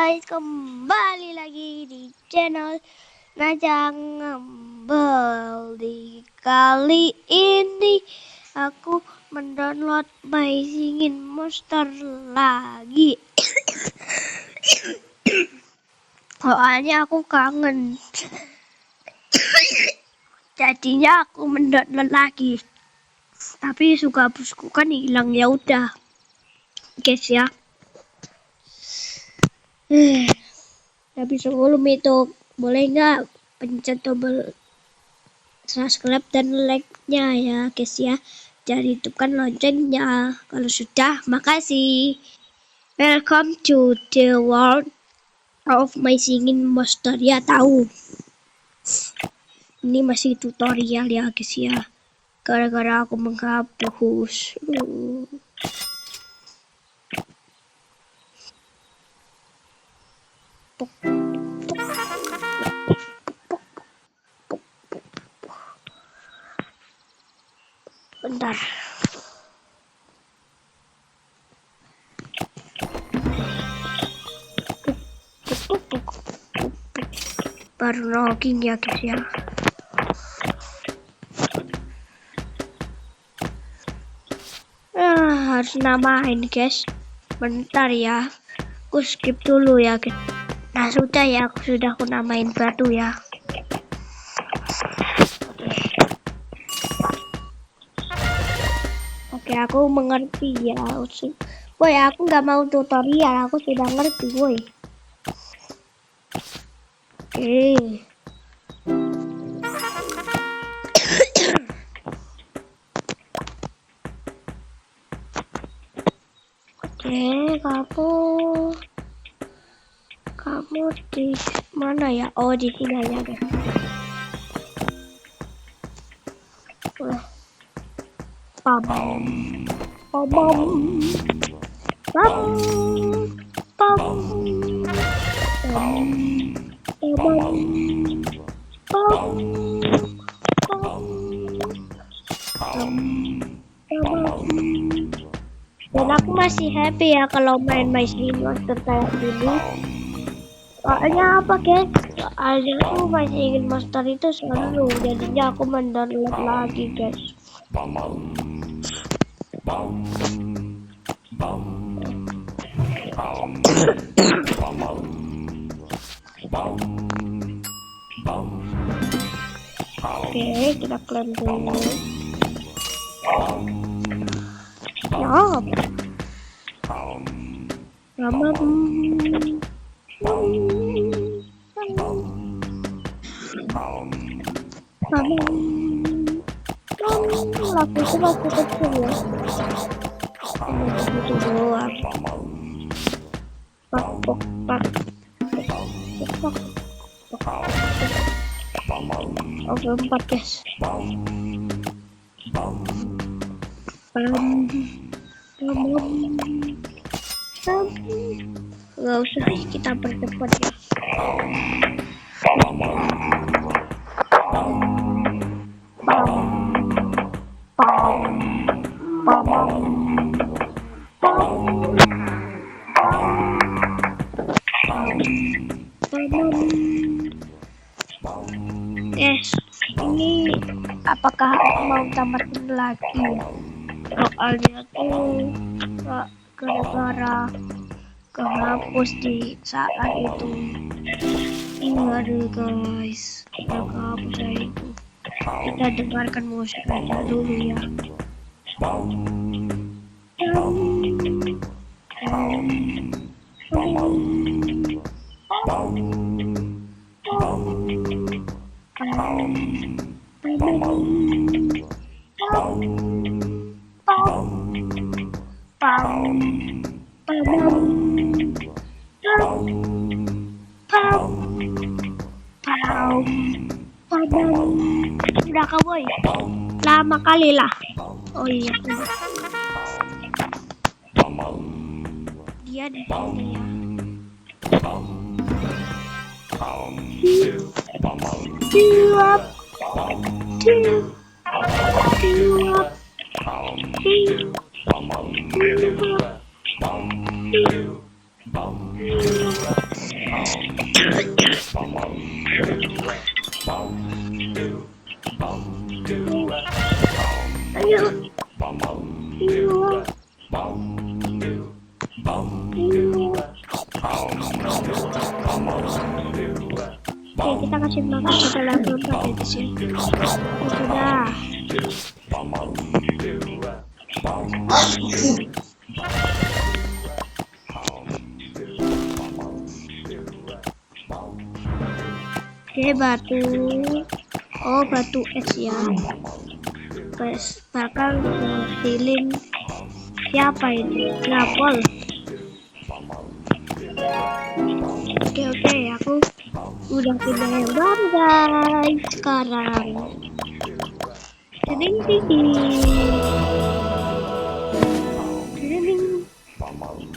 guys, kembali lagi di channel Ngajak Ngembel. Di kali ini aku mendownload My Singing Monster lagi. Soalnya aku kangen. Jadinya aku mendownload lagi. Tapi suka busku kan hilang, ya udah. Guys ya. Tapi sebelum itu boleh nggak pencet tombol subscribe dan like-nya ya guys ya. Jangan hidupkan loncengnya. Kalau sudah, makasih. Welcome to the world of My Singing Monster. Ya tahu. Ini masih tutorial ya guys ya. Gara-gara aku menghapus. Bentar. Baru login ya guys ya. Harus namain guys. Bentar ya. Aku skip dulu ya guys. Nah sudah ya, aku namain batu ya. Oke, aku mengerti ya. Boy, aku nggak mau tutorial, aku sudah ngerti, boy. Oke. Oke, kamu di mana ya? Oh, di sini aja guys. Pam, pam, pam, pam, dan aku masih happy ya kalau main My Singing Monster kayak gini. Soalnya apa guys? Soalnya aku My Singing Monster itu seru, jadinya aku mendownload lagi guys. Oke, kita klaim dulu. Ya. Lama. Lagu itu waktu kecil ya. Begitu doang. Oke, 4 guys. Gak usah, kita percepat ya. Yes, ini apakah aku mau tamatin lagi? Soalnya tuh gara-gara kehapus di saat itu. Aduh guys, kehapus itu. Kita dengarkan musik aja dulu ya. Udah kah boy? Lama kali lah. Oh iya. Dia di sini ya. Ayo. Oke, kita kasih makan sampai level 4 ya guys ya. Sudah. Oke, batu. Oh, batu es ya. Guys, bakal healing siapa ini? Napol. Oke, aku udah pindah yang baru guys sekarang. Ding.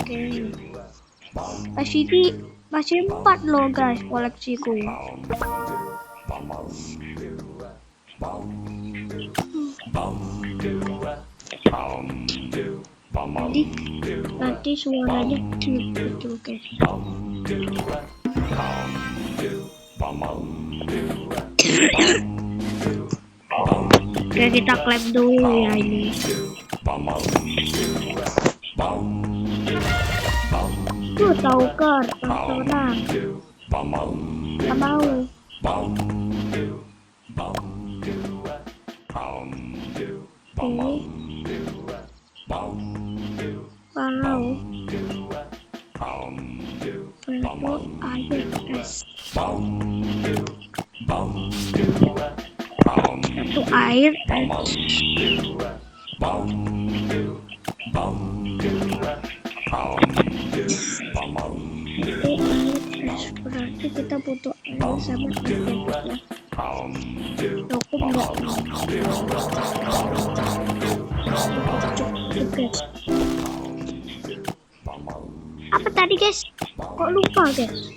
Oke. Masih 4 loh guys koleksiku. Jadi nanti suaranya cute betul guys. Oke, kita clap dulu ya ini. Tuh tahu kan orang. Gak mau. Wow. Level air es. Itu air es. Berarti kita butuh air sama air ya. Cukup nggak? Cukup guys. Apa tadi guys? Kok lupa guys?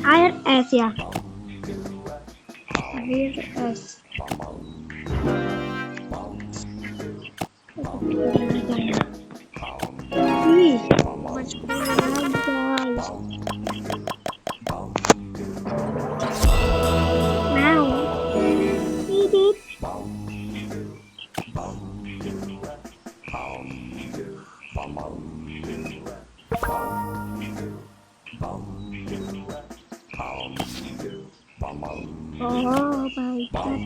Air es ya. Air es. Wih, masuk guys. Now, edit. Oh, baiklah.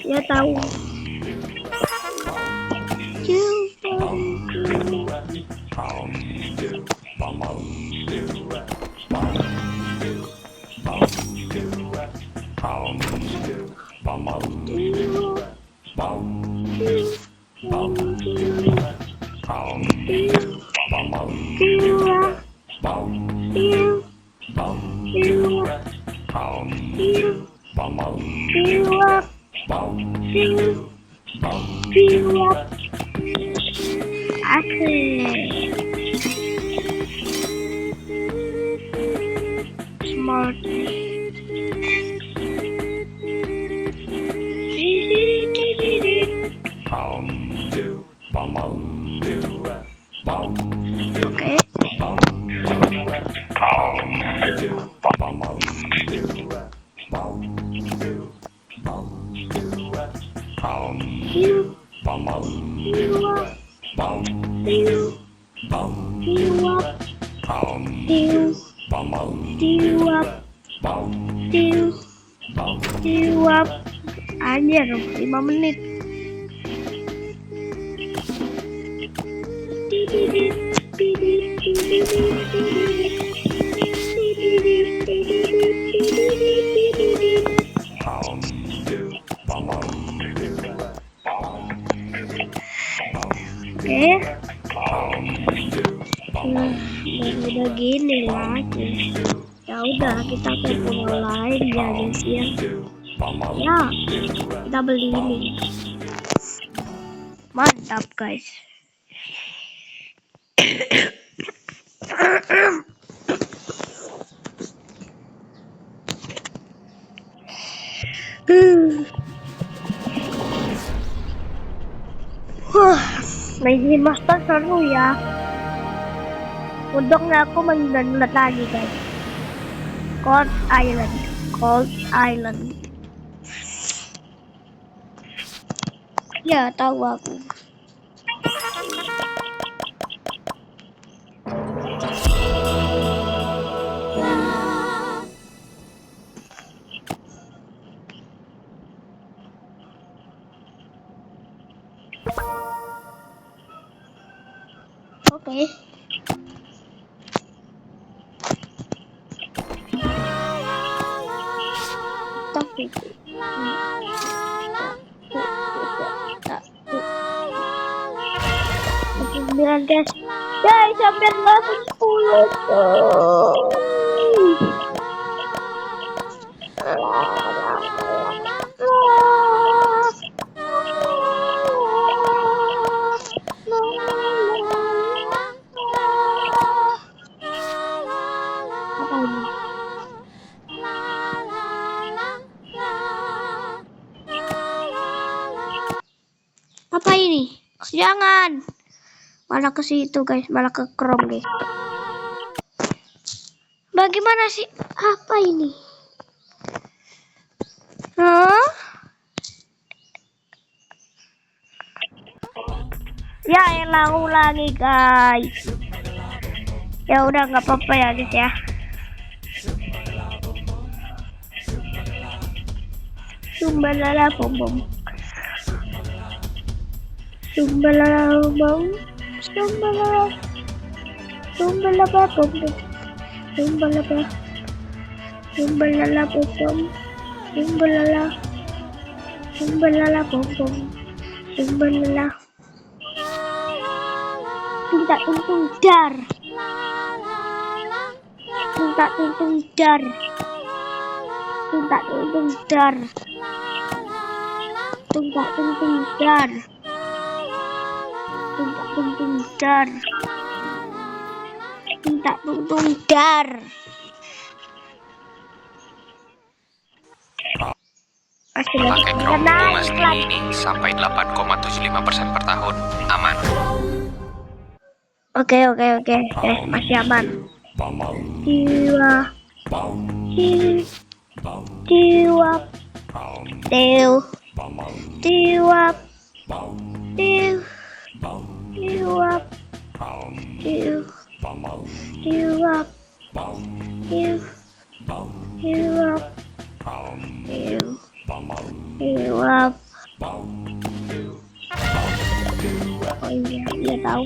Ya tahu. Smart. Oke. Anjir, 5 menit. Oke. Udah gini lagi. Ya udah kita ke pulau lain ya guys ya. Ya, kita beli ini. Mantap guys. Main Master seru ya. Untungnya aku mendownload lagi guys. Cold Island. Ya tahu aku. Oke. Tapi sembilan guys. Guys, sampai level 10. Apa ini? Jangan. Malah ke situ guys, malah ke Chrome guys. Bagaimana sih? Apa ini? Hah? Ya elah ulangi guys. Ya udah nggak apa-apa ya guys ya. Sumbalala bom bom. Sumbalala bom bom. Sumbalala. Sumbalala bom bom. Sumbalala. Sumbalala bom bom. Sumbalala. Sumbalala bom bom. Sumbalala. Minta tuntung dar. Minta tuntung dar. Minta tuntung dar. Minta tuntung dar. Minta tuntung dar. Minta tuntung dar. Pakai Chrome bunga Steam ini sampai 8,75% per tahun, aman. Oke, masih aman. Jiwa, jiwa, dew, jiwa, dew, jiwa, dew, jiwa, dew, jiwa, dew. Iwap. Oh iya tahu.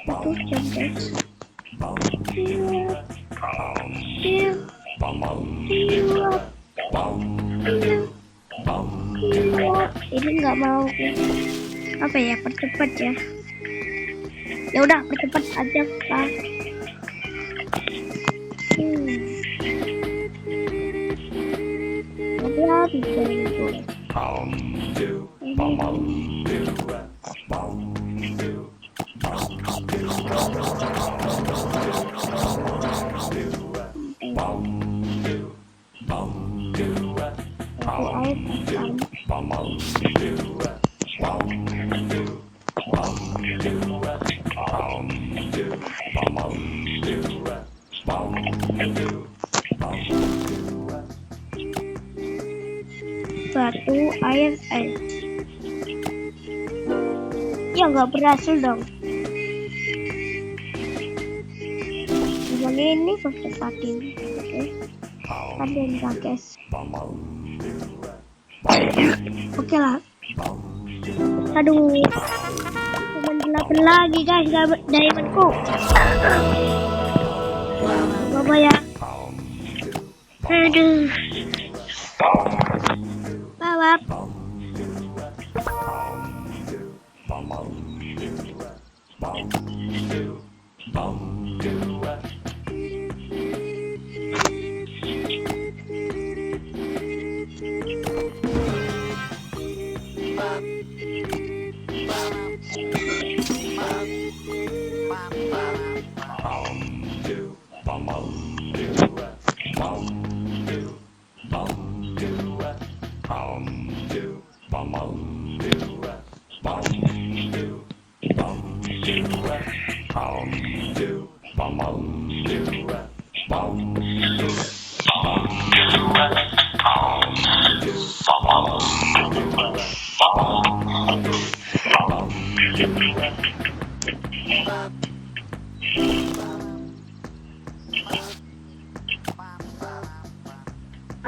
Itu jam guys. Ini nggak mau apa ya, percepat ya. Ya udah percepat aja lah. Udah bisa itu. Batu air. Ya nggak berhasil dong. Yang ini percepatin. Oke. Kalian gak guys. Oke lah. Aduh, cuma 8 lagi guys diamondku. Mama ya. Aduh. Bawap.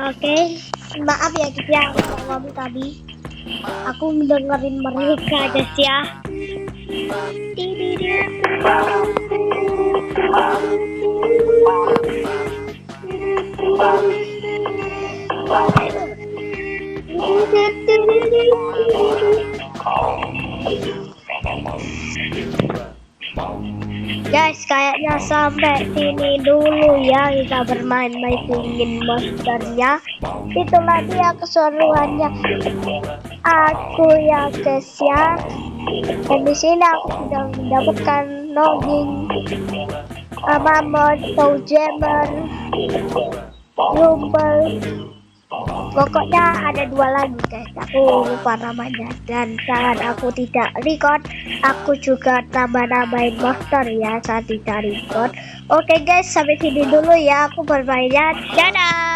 Oke, maaf ya guys ya, aku ngomong tadi. Aku mendengarin mereka guys ya. Guys, kayaknya sampai sini dulu ya kita bermain mainin monsternya. Itulah dia keseruannya aku ya guys ya. Dan di sini aku sudah mendapatkan logging, mammoth, toe jammer, rumble. Pokoknya ada 2 lagi guys, aku lupa namanya. Dan saat aku tidak record, aku juga tambah-nambahin monster ya saat tidak record. Oke guys, sampai sini dulu ya aku bermainnya. Dadah.